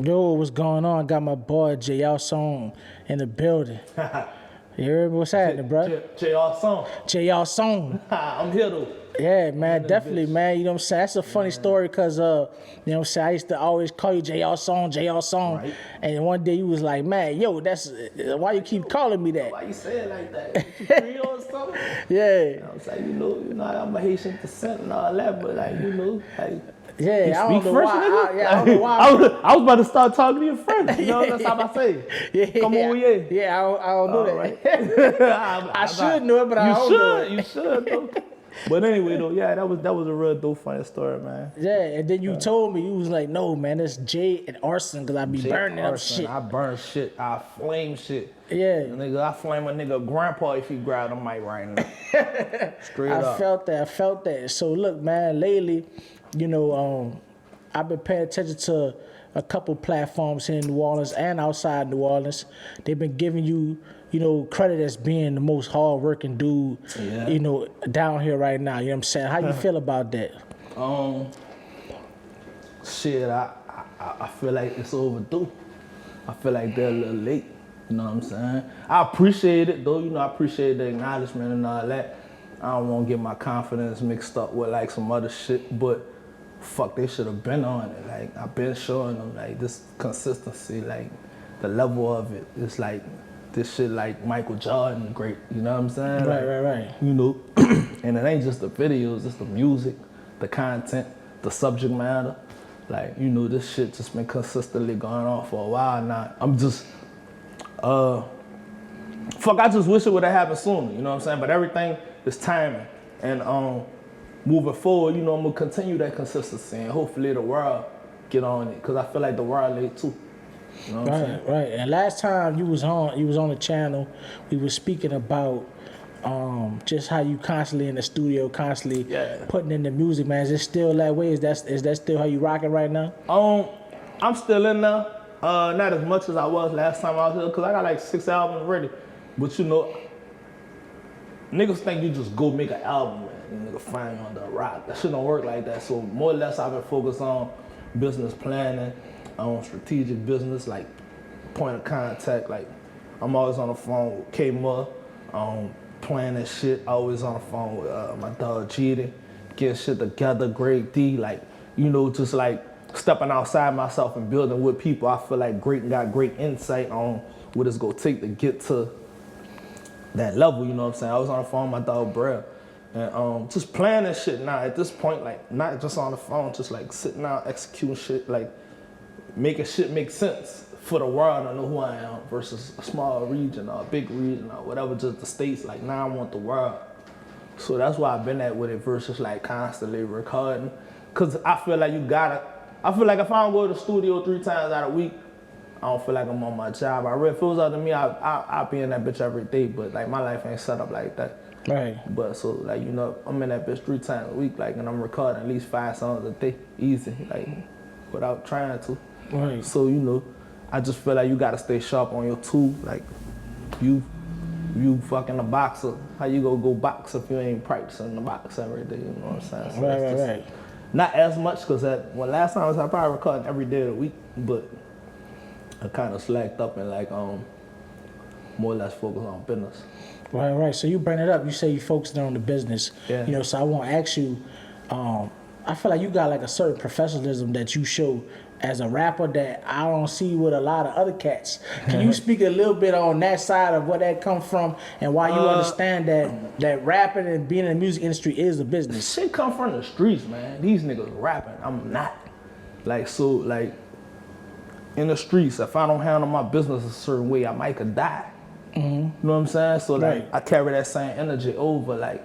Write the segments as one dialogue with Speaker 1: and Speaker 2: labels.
Speaker 1: Yo, what's going on? I got my boy Jayarson in the building. You heard me? What's happening, bro?
Speaker 2: Jayarson.
Speaker 1: Jayarson.
Speaker 2: I'm here though.
Speaker 1: Yeah, man, definitely,
Speaker 2: bitch.
Speaker 1: man. You know what I'm saying? That's a funny story because, you know what I'm saying? I used to always call you Jayarson, Jayarson.
Speaker 2: Right.
Speaker 1: And one day you was like, man, yo, that's why you keep calling me that?
Speaker 2: Why you say it like that? You Creole or something?
Speaker 1: Yeah.
Speaker 2: I was like, you know, I'm a Haitian descent and all that, but like, like.
Speaker 1: Yeah, I don't know
Speaker 2: French,
Speaker 1: why.
Speaker 2: nigga?
Speaker 1: I don't know why.
Speaker 2: I was about to start talking to you French. You know, that's how I say it.
Speaker 1: Yeah,
Speaker 2: Come on, yeah.
Speaker 1: Yeah, I don't know that.
Speaker 2: Right.
Speaker 1: I should know it, but I don't know it.
Speaker 2: You should, though. But anyway, though, yeah, that was a real dope, funny story, man.
Speaker 1: Yeah, and then you told me, you was like, no, man, it's Jay and Arson, because I be burning up shit.
Speaker 2: I burn shit. I flame shit.
Speaker 1: Yeah.
Speaker 2: Nigga, I flame a nigga grandpa if he grab the mic right now. Straight up.
Speaker 1: I felt that. So look, man, lately, you know, I've been paying attention to a couple platforms here in New Orleans and outside New Orleans. They've been giving you, you know, credit as being the most hardworking dude, you know, down here right now. You know what I'm saying? How you feel about that?
Speaker 2: Shit, I feel like it's overdue. I feel like they're a little late. You know what I'm saying? I appreciate it though. You know, I appreciate the acknowledgement and all that. I don't want to get my confidence mixed up with like some other shit, but fuck, they should have been on it. Like, I've been showing them like this consistency, like the level of it. It's like this shit like Michael Jordan great. You know what I'm saying?
Speaker 1: Right.
Speaker 2: You know, and it ain't just the videos, it's the music, the content, the subject matter. Like, you know, this shit just been consistently going on for a while now. I'm just, fuck, I just wish it would have happened sooner, you know what I'm saying? But everything is timing. And moving forward, you know, I'm gonna continue that consistency and hopefully the world get on it, cause I feel like the world late too. You know what I'm saying?
Speaker 1: Right. And last time you was on the channel, we were speaking about just how you constantly in the studio, constantly putting in the music, man. Is it still that way? Is that still how you rocking right now?
Speaker 2: I'm still in there. Not as much as I was last time I was here, cause I got like 6 albums ready. But you know, niggas think you just go make an album and nigga find you on the rock. That shit don't work like that. So more or less I've been focused on business planning, on strategic business, like point of contact. Like I'm always on the phone with K-Mud, planning shit, always on the phone with my dog Cheating, getting shit together, Greg D, like, you know, just like stepping outside myself and building with people. I feel like got great insight on what it's gonna take to get to that level, you know what I'm saying? I was on the phone with my dog Brad, and just planning shit now at this point, like not just on the phone, just like sitting down, executing shit, like making shit make sense for the world to know who I am versus a small region or a big region or whatever, just the states. Like now I want the world. So that's why I've been at with it versus like constantly recording. Cause I feel like I feel like if I don't go to the studio 3 times out of a week, I don't feel like I'm on my job. If it was up to me, I'd be in that bitch every day, but like my life ain't set up like that.
Speaker 1: Right.
Speaker 2: But so like, you know, I'm in that bitch 3 times a week, like, and I'm recording at least 5 songs a day, easy, like without trying to.
Speaker 1: Right.
Speaker 2: So, you know, I just feel like you gotta stay sharp on your tool. Like you fucking a boxer. How you go box if you ain't practicing the box every day, you know what I'm saying? So
Speaker 1: Right.
Speaker 2: Not as much, cause last time I probably recording every day of the week, but I kind of slacked up and like more or less focused on business.
Speaker 1: Right. So you bring it up. You say you focusing on the business.
Speaker 2: Yeah.
Speaker 1: You know, so I want to ask you. I feel like you got like a certain professionalism that you show as a rapper that I don't see with a lot of other cats. Can you speak a little bit on that side of where that come from and why you understand that rapping and being in the music industry is a business?
Speaker 2: Shit come from the streets, man. These niggas rapping. I'm not. Like, so like in the streets, if I don't handle my business a certain way, I might could die. You know what I'm saying? So like I carry that same energy over, like,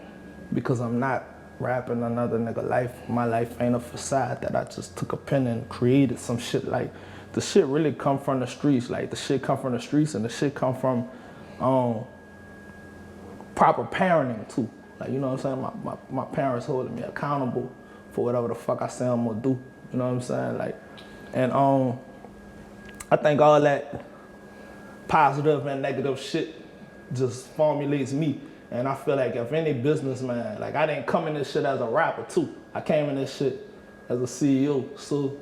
Speaker 2: because I'm not rapping another nigga life. My life ain't a facade that I just took a pen and created some shit. Like the shit really come from the streets. Like the shit come from the streets and the shit come from proper parenting too. Like, you know what I'm saying? My parents holding me accountable for whatever the fuck I say I'm gonna do. You know what I'm saying? Like, and I think all that positive and negative shit just formulates me. And I feel like if any businessman, like I didn't come in this shit as a rapper too. I came in this shit as a CEO. So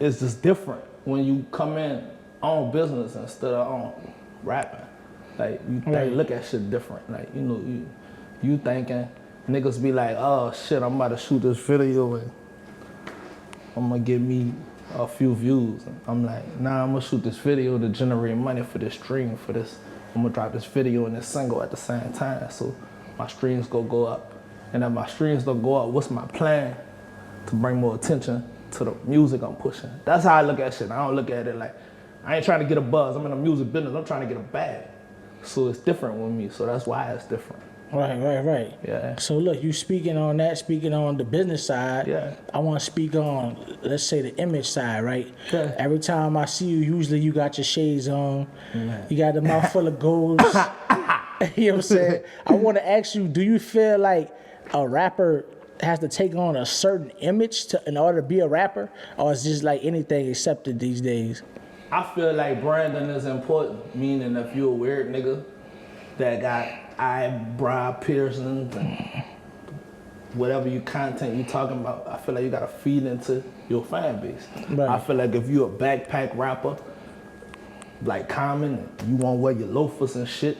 Speaker 2: it's just different when you come in on business instead of on rapping. Like you look at shit different. Like you thinking niggas be like, oh shit, I'm about to shoot this video and I'm gonna get me a few views. And I'm like, nah, I'm gonna shoot this video to generate money for this stream, for this. I'm gonna drop this video and this single at the same time, so my streams go up. And if my streams don't go up, what's my plan to bring more attention to the music I'm pushing? That's how I look at shit. I don't look at it like, I ain't trying to get a buzz. I'm in the music business. I'm trying to get a bag. So it's different with me. So that's why it's different.
Speaker 1: Right.
Speaker 2: Yeah.
Speaker 1: So look, you speaking on the business side.
Speaker 2: Yeah.
Speaker 1: I want to speak on, let's say, the image side, right?
Speaker 2: Okay.
Speaker 1: Every time I see you, usually you got your shades on. Man. You got the mouth full of goals. You know what I'm saying? I want to ask you, do you feel like a rapper has to take on a certain image in order to be a rapper? Or is just like anything accepted these days?
Speaker 2: I feel like branding is important, meaning if you're a weird nigga that got eyebrow piercings and whatever content you talking about, I feel like you gotta feed into your fan base. Right. I feel like if you're a backpack rapper, like Common, you wanna wear your loafers and shit,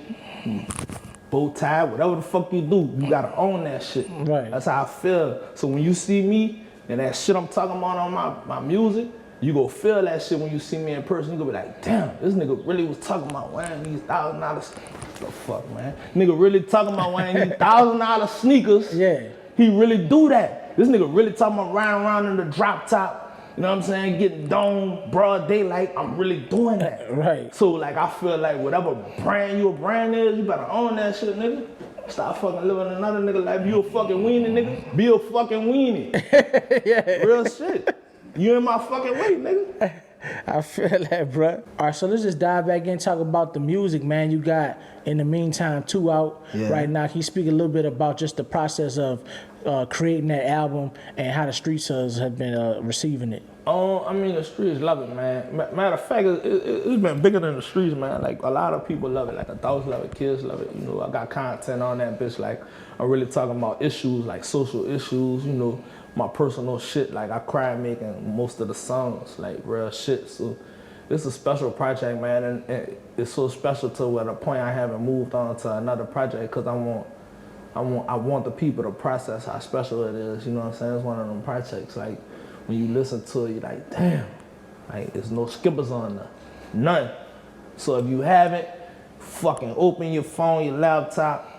Speaker 2: bow tie, whatever the fuck you do, you gotta own that shit.
Speaker 1: Right.
Speaker 2: That's how I feel. So when you see me and that shit I'm talking about on my music, you go feel that shit when you see me in person. You go be like, damn, this nigga really was talking about wearing these $1,000. The fuck, man? Nigga really talking about wearing these $1,000 sneakers.
Speaker 1: Yeah.
Speaker 2: He really do that. This nigga really talking about riding around in the drop top. You know what I'm saying? Getting dome, broad daylight. I'm really doing that.
Speaker 1: Right.
Speaker 2: So like, I feel like whatever brand your brand is, you better own that shit, nigga. Stop fucking living another nigga life. You a fucking weenie, nigga. Be a fucking weenie. Yeah. Real shit. You in my fucking way, nigga.
Speaker 1: I feel that, bro. All right, so let's just dive back in and talk about the music, man. You got, in the meantime, 2 out right now. Can you speak a little bit about just the process of creating that album and how the streets have been receiving it?
Speaker 2: I mean, the streets love it, man. Matter of fact, it's been bigger than the streets, man. Like, a lot of people love it. Like, adults love it, kids love it. You know, I got content on that bitch. Like, I'm really talking about issues, like social issues, you know, my personal shit. Like, I cry making most of the songs, like real shit. So it's a special project, man, and it's so special to at a point I haven't moved on to another project because I want the people to process how special it is. You know what I'm saying? It's one of them projects. Like when you listen to it, you're like, damn, like there's no skippers on there, none. So if you haven't, fucking open your phone, your laptop,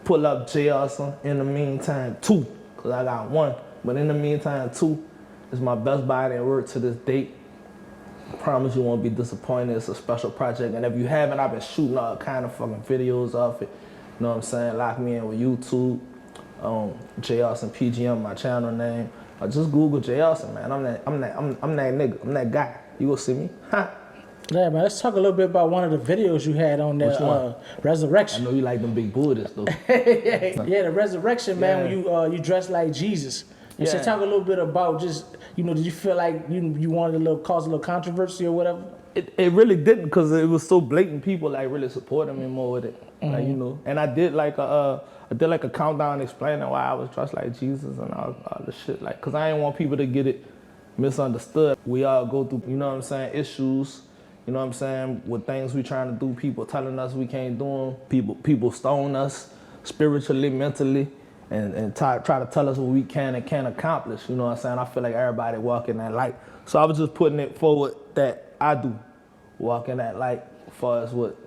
Speaker 2: pull up Jayarson. In the meantime, 2, cause I got 1. But in the meantime, 2 is my best body at work to this date. I promise you won't be disappointed. It's a special project. And if you haven't, I've been shooting all kind of fucking videos of it. You know what I'm saying? Lock me in with YouTube. Jayarson PGM, my channel name. Or just Google Jayarson, man. I'm that nigga. I'm that guy. You gonna see me? Ha!
Speaker 1: Yeah, man, let's talk a little bit about one of the videos you had on that Resurrection.
Speaker 2: I know you like them big booties, though.
Speaker 1: Yeah, the Resurrection, man, when you dress like Jesus. And so talk a little bit about just, you know, did you feel like you wanted to cause a little controversy or whatever?
Speaker 2: It really didn't, because it was so blatant. People like really supporting me more with it, like, you know. And I did like a countdown explaining why I was dressed like Jesus and all the shit, like, cause I didn't want people to get it misunderstood. We all go through, you know what I'm saying, issues. You know what I'm saying? With things we trying to do, people telling us we can't do them. People stone us spiritually, mentally, and try to tell us what we can and can't accomplish. You know what I'm saying? I feel like everybody walk in that light. So I was just putting it forward that I do walk in that light as far as what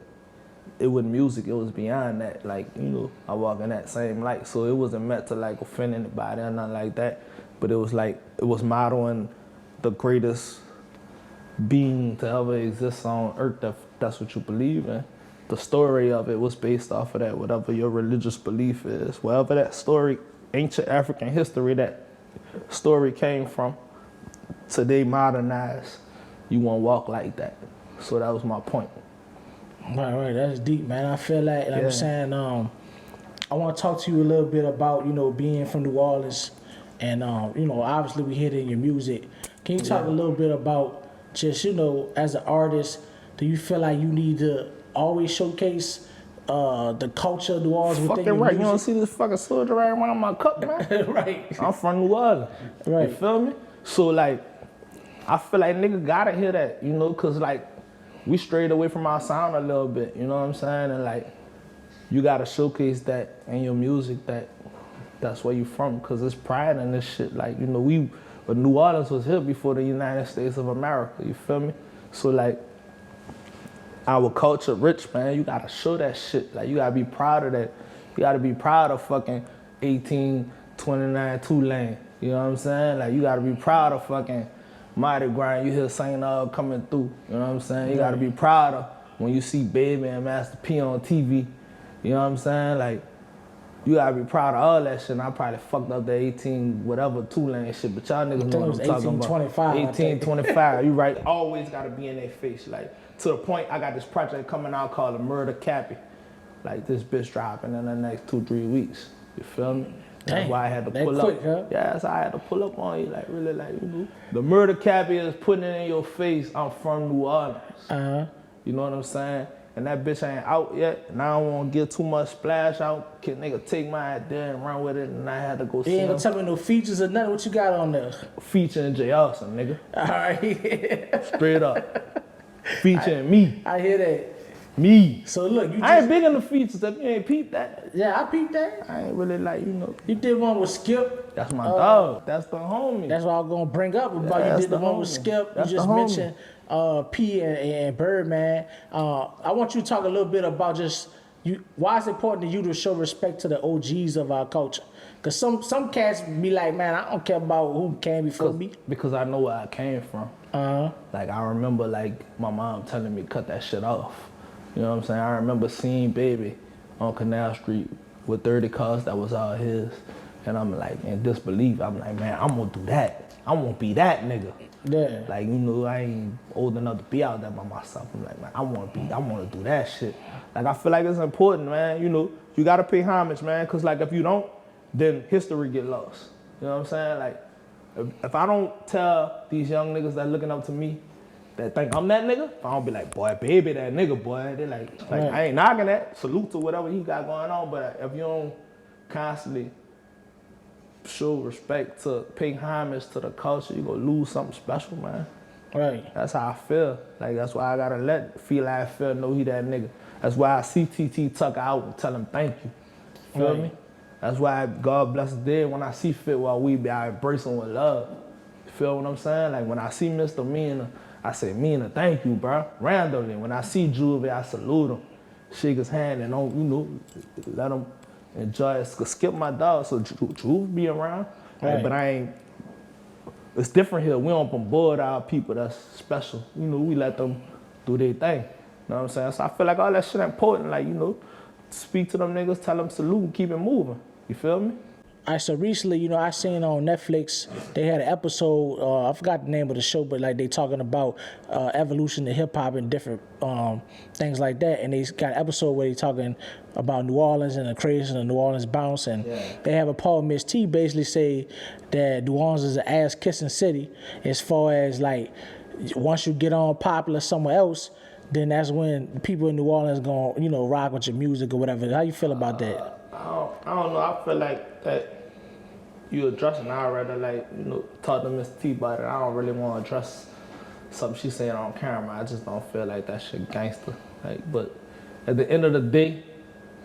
Speaker 2: it wasn't music, it was beyond that. Like, you know, I walk in that same light. So it wasn't meant to like offend anybody or nothing like that. But it was like, it was modeling the greatest being to ever exist on earth, if that's what you believe in. The story of it was based off of that, whatever your religious belief is. Wherever that story, ancient African history, that story came from, today modernized, you won't walk like that. So that was my point.
Speaker 1: Right, that's deep, man. I feel like, I'm saying, I want to talk to you a little bit about, you know, being from New Orleans, and, you know, obviously we hear it in your music. Can you talk a little bit about just, you know, as an artist, do you feel like you need to always showcase the culture of New Orleans within your music?
Speaker 2: You don't see this fucking soldier right around my cup, man?
Speaker 1: Right.
Speaker 2: I'm from New Orleans.
Speaker 1: Right.
Speaker 2: You feel me? So, like, I feel like nigga gotta hear that, you know, cause like we strayed away from our sound a little bit, you know what I'm saying? And like you gotta showcase that in your music that's where you from, cause there's pride in this shit. Like, you know, but New Orleans was here before the United States of America, you feel me? So like our culture rich, man, you gotta show that shit. Like you gotta be proud of that. You gotta be proud of fucking 1829 Tulane. You know what I'm saying? Like you gotta be proud of fucking Mighty Grind. You hear Saint coming through. You know what I'm saying? You gotta be proud of when you see Baby and Master P on TV. You know what I'm saying? Like you gotta be proud of all that shit. And I probably fucked up the 18 whatever Tulane shit, but y'all niggas know what I'm talking about. 1825. You right. Always gotta be in their face. Like to the point I got this project coming out called The Murder Cappy. Like this bitch dropping in the next 2-3 weeks. You feel me? That's why I had to pull up. Huh? Yeah, that's why I had to pull up on you, like really, like you know. The Murder Cappy is putting it in your face. I'm from New Orleans. You know what I'm saying? And that bitch ain't out yet, and I don't want to get too much splash out. Can nigga take my idea and run with it, and I had to go see him. You ain't gonna tell me no features or nothing. What you got on there? Featuring Jayarson, nigga. All right. Straight up. Featuring me. I hear that. Me. So look, I ain't big on the features. If you ain't peeped that. Yeah, I peeped that. I ain't really like, you know. You did one with Skip. That's my dog. That's the homie. That's what I was gonna bring up about you did the one with Skip. That's you just mentioned P and Birdman. I want you to talk a little bit about just why it's important to you to show respect to the OGs of our culture. Cause some cats be like, man, I don't care about who came before me. Because I know where I came from. Like I remember like my mom telling me cut that shit off. You know what I'm saying? I remember seeing Baby on Canal Street with 30 cars that was all his. And I'm like, in disbelief, I'm like, man, I'm gonna do that. I won't be that nigga. Yeah. Like, you know, I ain't old enough to be out there by myself. I'm like, man, I wanna do that shit. Like, I feel like it's important, man. You know, you gotta pay homage, man. Cause like, if you don't, then history get lost. You know what I'm saying? Like, if I don't tell these young niggas that looking up to me, that think I'm that nigga, if I don't be like, boy, Baby, that nigga, boy. They like I ain't knocking that. Salute to whatever he got going on, but if you don't constantly show respect to pay homage to the culture, you gonna lose something special, man. Right. That's how I feel. Like that's why I gotta let Feel Like I Feel know he that nigga. That's why I see TT Tucker out and tell him thank you. Feel me? That's why God bless his dead when I see Fit while we be, I embrace him with love. You feel what I'm saying? Like when I see Mr. Mina, I say, Mina, thank you, bro. Randomly. When I see Juvie, I salute him, shake his hand, and don't, you know, let him enjoy it. Skip my dog, so Juve be around. Right. But I ain't, it's different here. We don't bombard our people that's special. You know, we let them do their thing. You know what I'm saying? So I feel like all that shit important. Like, you know, speak to them niggas, tell them salute, and keep it moving. You feel me? All right, so recently, you know, I seen on Netflix, they had an episode, I forgot the name of the show, but like they talking about evolution of hip hop and different things like that. And they got an episode where they talking about New Orleans and the creation of New Orleans bounce. And they have a Paul Miss T basically say that New Orleans is an ass kissing city as far as like, once you get on popular somewhere else, then that's when people in New Orleans gonna, you know, rock with your music or whatever. How you feel about that? I don't know. I feel like that you addressing. I'd rather like, you know, talk to Miss T about it. I don't really want to address something she's saying on camera. I just don't feel like that shit gangster. Like, but at the end of the day,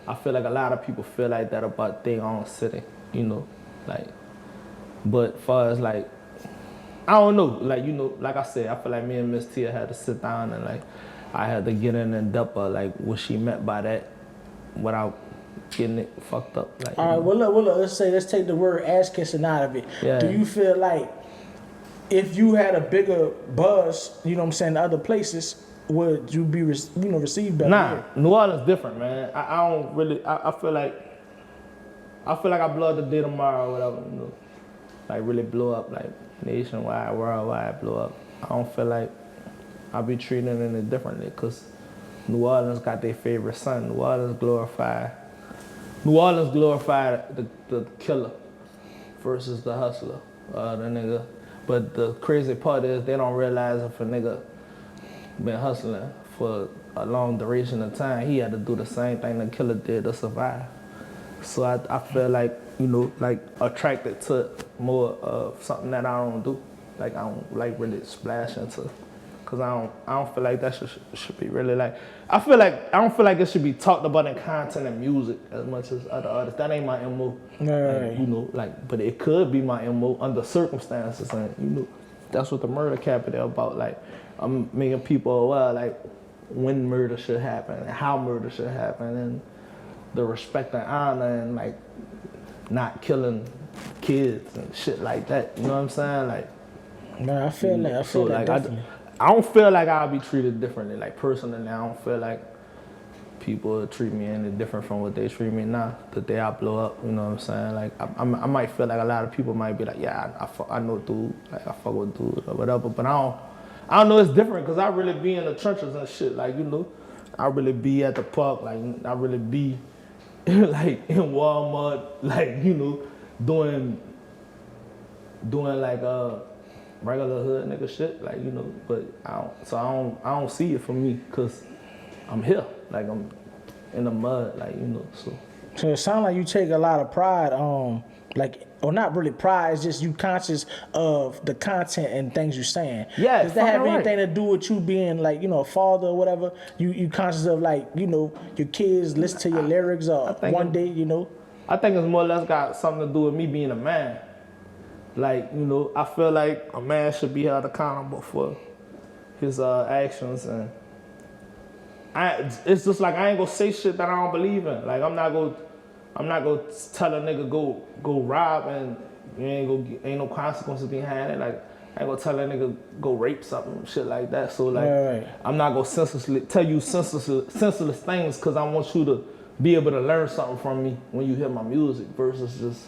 Speaker 2: I feel like a lot of people feel like that about their own city. You know, like. But far as like, I don't know. Like, you know, like I said, I feel like me and Miss T had to sit down and like, I had to get in and depth of like what she meant by that, without getting it fucked up. Like, all right, well look, let's take the word ass kissing out of it. Yeah. Do you feel like if you had a bigger buzz, you know what I'm saying, other places, would you be received better? Nah, here? New Orleans different, man. I don't really, I feel like I blow up the day tomorrow or whatever, you know. Like really blow up, like nationwide, worldwide blow up. I don't feel like I'll be treating it differently because New Orleans got their favorite son. New Orleans glorified the killer versus the hustler, the nigga. But the crazy part is they don't realize if a nigga been hustling for a long duration of time, he had to do the same thing the killer did to survive. So I feel like, you know, like attracted to more of something that I don't do. Like I don't like really splash into, cause I don't feel like that should be really like. I don't feel like it should be talked about in content and music as much as other artists. That ain't my MO.
Speaker 1: Right.
Speaker 2: Like, you know, like, but it could be my MO under circumstances, and you know, that's what the murder Cappy about. Like, I'm making people aware, like, when murder should happen and how murder should happen, and the respect and honor, and like, not killing kids and shit like that. You know what I'm saying? Like,
Speaker 1: Man, I feel that. I feel that definitely.
Speaker 2: I don't feel like I'll be treated differently. Like personally, I don't feel like people treat me any different from what they treat me now. The day I blow up, you know what I'm saying? Like I might feel like a lot of people might be like, yeah, I know dude, like I fuck with dude or whatever. But I don't know. It's different because I really be in the trenches and shit. Like you know, I really be at the park. Like I really be like in Walmart. Like you know, doing like regular hood nigga shit, like you know, but I don't see it for me, cause I'm here, like I'm in the mud, like you know. So
Speaker 1: it sounds like you take a lot of pride, like, or not really pride, it's just you conscious of the content and things you're saying.
Speaker 2: Yeah,
Speaker 1: does that have
Speaker 2: fucking
Speaker 1: anything to do with you being like, you know, a father or whatever? You conscious of like, you know, your kids listen to your lyrics or one day, you know?
Speaker 2: I think it's more or less got something to do with me being a man. Like, you know, I feel like a man should be held accountable for his actions, and it's just like I ain't gonna say shit that I don't believe in. Like I'm not gonna tell a nigga go rob and you ain't no consequences behind it. Like I ain't gonna tell a nigga go rape something, shit like that. So like
Speaker 1: Right.
Speaker 2: I'm not gonna senselessly tell you senseless things because I want you to be able to learn something from me when you hear my music versus just,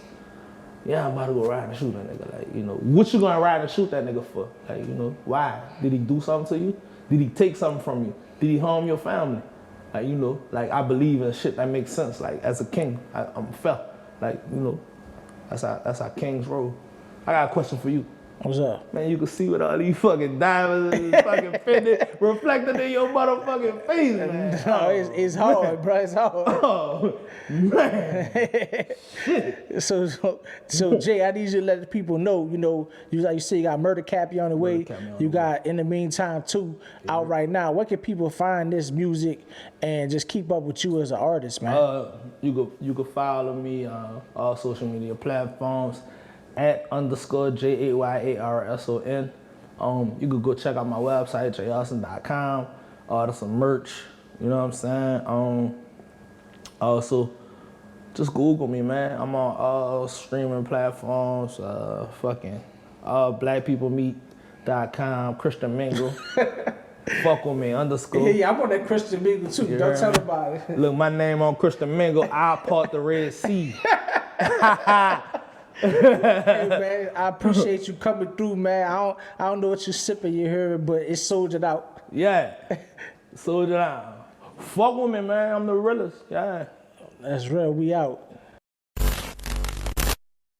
Speaker 2: yeah, I'm about to go ride and shoot that nigga. Like, you know, what you gonna ride and shoot that nigga for? Like, you know, why? Did he do something to you? Did he take something from you? Did he harm your family? Like, you know, like I believe in shit that makes sense. Like as a king, I'm fair. Like, you know, that's how kings roll. I got a question for you.
Speaker 1: What's up?
Speaker 2: Man, you can see with all these fucking diamonds and fucking fitted reflected in your motherfucking face, man.
Speaker 1: No, it's hard, bro. It's hard.
Speaker 2: Oh, man.
Speaker 1: So Jay, I need you to let the people know, you know, like you say, you got Murder Cappy on the way. You got In the Meantime 2 out right now. Where can people find this music and just keep up with you as an artist, man?
Speaker 2: You could follow me on all social media platforms at _Jayarson. You could go check out my website, Jayarson.com. Order some merch, you know what I'm saying? Also, just Google me, man. I'm on all streaming platforms, fucking blackpeoplemeet.com, Christian Mingle. Fuck with me, _.
Speaker 1: Yeah, I'm on that Christian Mingle too.
Speaker 2: You
Speaker 1: Don't
Speaker 2: heard
Speaker 1: tell
Speaker 2: me?
Speaker 1: about it.
Speaker 2: Look, my name on Christian Mingle, I'll part the Red Sea.
Speaker 1: Hey man, I appreciate you coming through, man. I don't know what you're sipping, you heard, but it's soldiered out.
Speaker 2: Yeah, soldiered out. Fuck with me, man. I'm the realest. Yeah.
Speaker 1: That's real. We out.